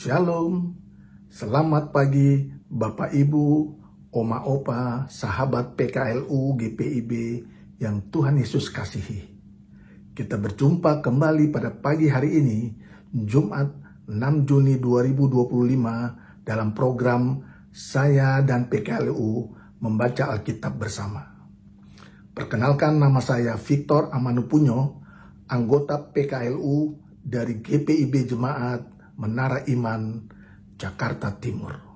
Shalom, selamat pagi Bapak Ibu, Oma Opa, sahabat PKLU GPIB yang Tuhan Yesus kasihi. Kita berjumpa kembali pada pagi hari ini, Jumat 6 Juni 2025 dalam program Saya dan PKLU membaca Alkitab bersama. Perkenalkan, nama saya Victor Amanupunyo, anggota PKLU dari GPIB Jemaat Menara Iman, Jakarta Timur.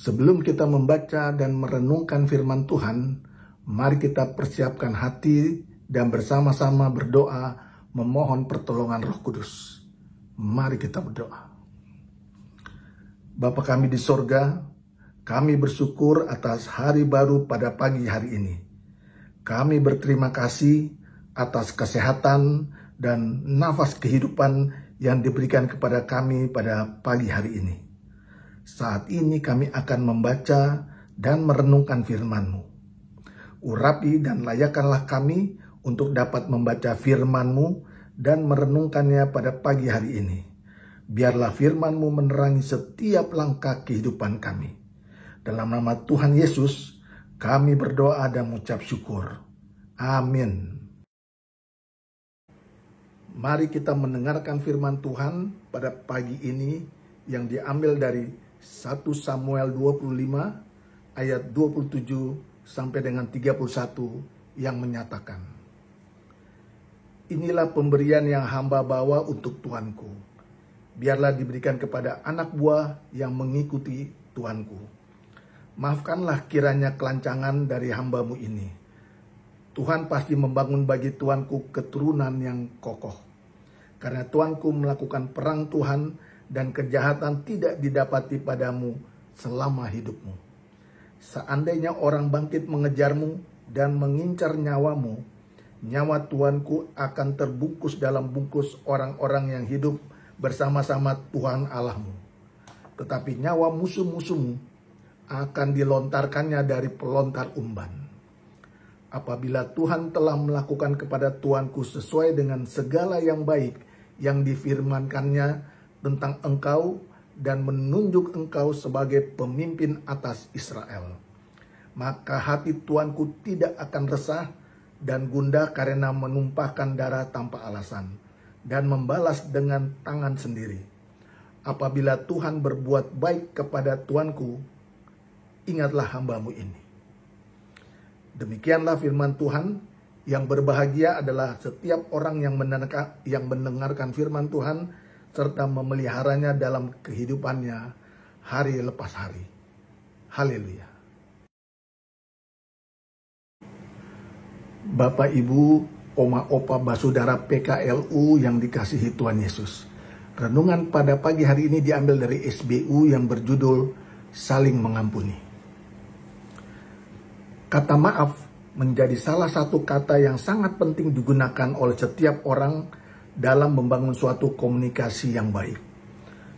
Sebelum kita membaca dan merenungkan firman Tuhan, mari kita persiapkan hati dan bersama-sama berdoa memohon pertolongan Roh Kudus. Mari kita berdoa. Bapa kami di sorga, kami bersyukur atas hari baru pada pagi hari ini. Kami berterima kasih atas kesehatan dan nafas kehidupan yang diberikan kepada kami pada pagi hari ini. Saat ini kami akan membaca dan merenungkan firman-Mu. Urapi dan layakkanlah kami untuk dapat membaca firman-Mu dan merenungkannya pada pagi hari ini. Biarlah firman-Mu menerangi setiap langkah kehidupan kami. Dalam nama Tuhan Yesus, kami berdoa dan mengucap syukur. Amin. Mari kita mendengarkan firman Tuhan pada pagi ini yang diambil dari 1 Samuel 25 ayat 27 sampai dengan 31 yang menyatakan, "Inilah pemberian yang hamba bawa untuk tuanku. Biarlah diberikan kepada anak buah yang mengikuti tuanku. Maafkanlah kiranya kelancangan dari hambamu ini. Tuhan pasti membangun bagi tuanku keturunan yang kokoh. Karena tuanku melakukan perang Tuhan dan kejahatan tidak didapati padamu selama hidupmu. Seandainya orang bangkit mengejarmu dan mengincar nyawamu, nyawa tuanku akan terbungkus dalam bungkus orang-orang yang hidup bersama-sama Tuhan Allahmu. Tetapi nyawa musuh-musuhmu akan dilontarkannya dari pelontar umban. Apabila Tuhan telah melakukan kepada tuanku sesuai dengan segala yang baik yang difirmankannya tentang engkau dan menunjuk engkau sebagai pemimpin atas Israel, maka hati tuanku tidak akan resah dan gundah karena menumpahkan darah tanpa alasan dan membalas dengan tangan sendiri. Apabila Tuhan berbuat baik kepada tuanku, ingatlah hambamu ini." Demikianlah firman Tuhan. Yang berbahagia adalah setiap orang yang mendengarkan firman Tuhan serta memeliharanya dalam kehidupannya hari lepas hari. Haleluya. Bapak, Ibu, Oma, Opa, Basudara PKLU yang dikasihi Tuhan Yesus. Renungan pada pagi hari ini diambil dari SBU yang berjudul Saling Mengampuni. Kata maaf menjadi salah satu kata yang sangat penting digunakan oleh setiap orang dalam membangun suatu komunikasi yang baik.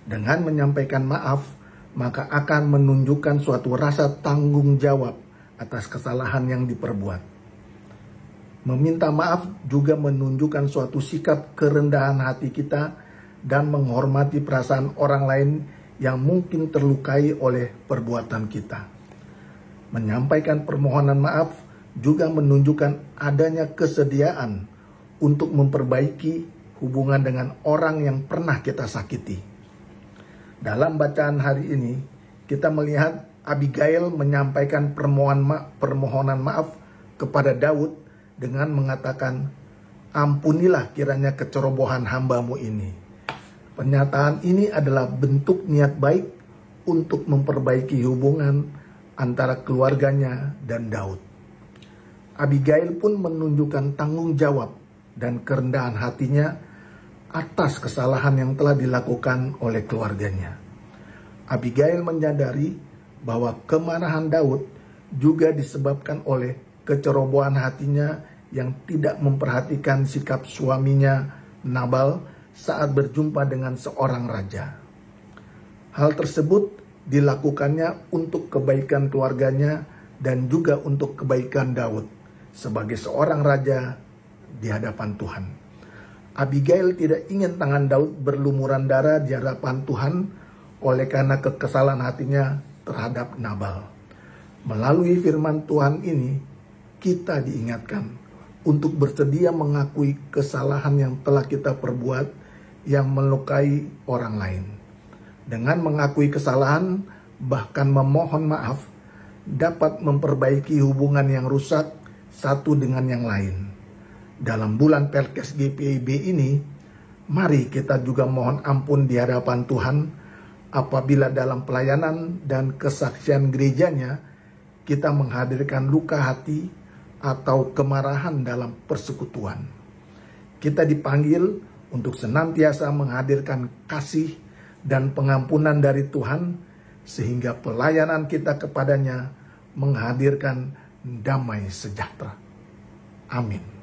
Dengan menyampaikan maaf, maka akan menunjukkan suatu rasa tanggung jawab atas kesalahan yang diperbuat. Meminta maaf juga menunjukkan suatu sikap kerendahan hati kita dan menghormati perasaan orang lain yang mungkin terlukai oleh perbuatan kita. Menyampaikan permohonan maaf juga menunjukkan adanya kesediaan untuk memperbaiki hubungan dengan orang yang pernah kita sakiti. Dalam bacaan hari ini, kita melihat Abigail menyampaikan permohonan maaf kepada Daud dengan mengatakan, "Ampunilah kiranya kecerobohan hambamu ini." Pernyataan ini adalah bentuk niat baik untuk memperbaiki hubungan antara keluarganya dan Daud. Abigail pun menunjukkan tanggung jawab dan kerendahan hatinya atas kesalahan yang telah dilakukan oleh keluarganya. Abigail menyadari bahwa kemarahan Daud juga disebabkan oleh kecerobohan hatinya yang tidak memperhatikan sikap suaminya Nabal saat berjumpa dengan seorang raja. Hal tersebut dilakukannya untuk kebaikan keluarganya dan juga untuk kebaikan Daud sebagai seorang raja di hadapan Tuhan. Abigail tidak ingin tangan Daud berlumuran darah di hadapan Tuhan oleh karena kekesalan hatinya terhadap Nabal. Melalui firman Tuhan ini, kita diingatkan untuk bersedia mengakui kesalahan yang telah kita perbuat yang melukai orang lain. Dengan mengakui kesalahan, bahkan memohon maaf, dapat memperbaiki hubungan yang rusak satu dengan yang lain. Dalam bulan Perkes GPIB ini, mari kita juga mohon ampun di hadapan Tuhan apabila dalam pelayanan dan kesaksian gerejanya kita menghadirkan luka hati atau kemarahan dalam persekutuan. Kita dipanggil untuk senantiasa menghadirkan kasih dan pengampunan dari Tuhan sehingga pelayanan kita kepadanya menghadirkan damai sejahtera. Amin.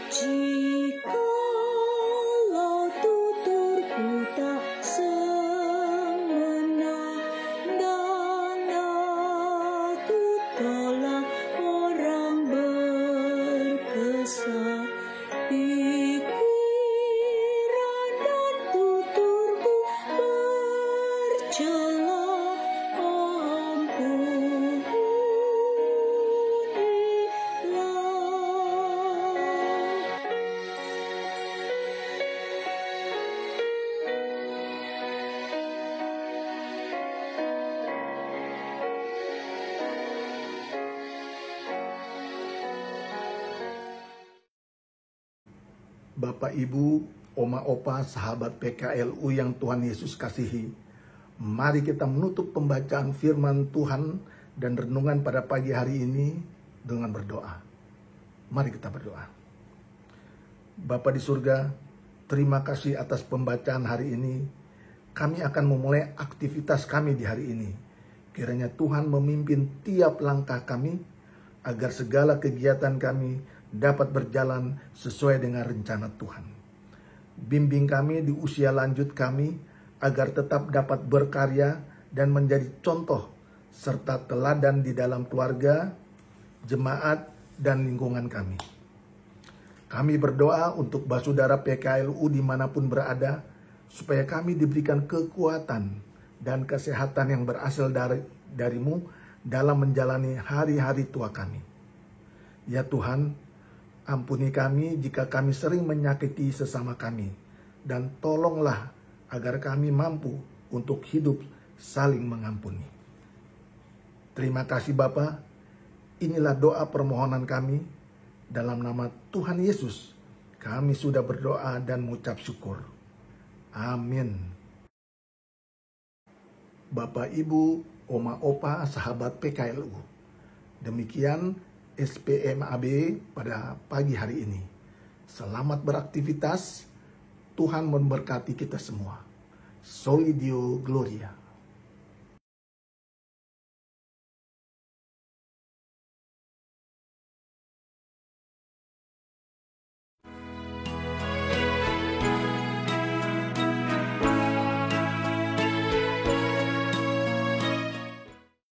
Jikalau tuturku tak semena dan aku tolak orang berkesal, pikiran dan tuturku bercela, Bapak, Ibu, Oma, Opa, sahabat PKLU yang Tuhan Yesus kasihi, mari kita menutup pembacaan firman Tuhan dan renungan pada pagi hari ini dengan berdoa. Mari kita berdoa. Bapa di surga, terima kasih atas pembacaan hari ini. Kami akan memulai aktivitas kami di hari ini. Kiranya Tuhan memimpin tiap langkah kami, agar segala kegiatan kami dapat berjalan sesuai dengan rencana Tuhan. Bimbing kami di usia lanjut kami, agar tetap dapat berkarya dan menjadi contoh serta teladan di dalam keluarga, jemaat, dan lingkungan kami. Kami berdoa untuk basudara PKLU dimanapun berada, supaya kami diberikan kekuatan dan kesehatan yang berasal darimu dalam menjalani hari-hari tua kami. Ya Tuhan, ampuni kami jika kami sering menyakiti sesama kami, dan tolonglah agar kami mampu untuk hidup saling mengampuni. Terima kasih Bapa, inilah doa permohonan kami, dalam nama Tuhan Yesus kami sudah berdoa dan mengucap syukur. Amin. Bapak, Ibu, Oma, Opa, sahabat PKLU, demikian SPMAB pada pagi hari ini. Selamat beraktivitas, Tuhan memberkati kita semua. Soli Deo Gloria.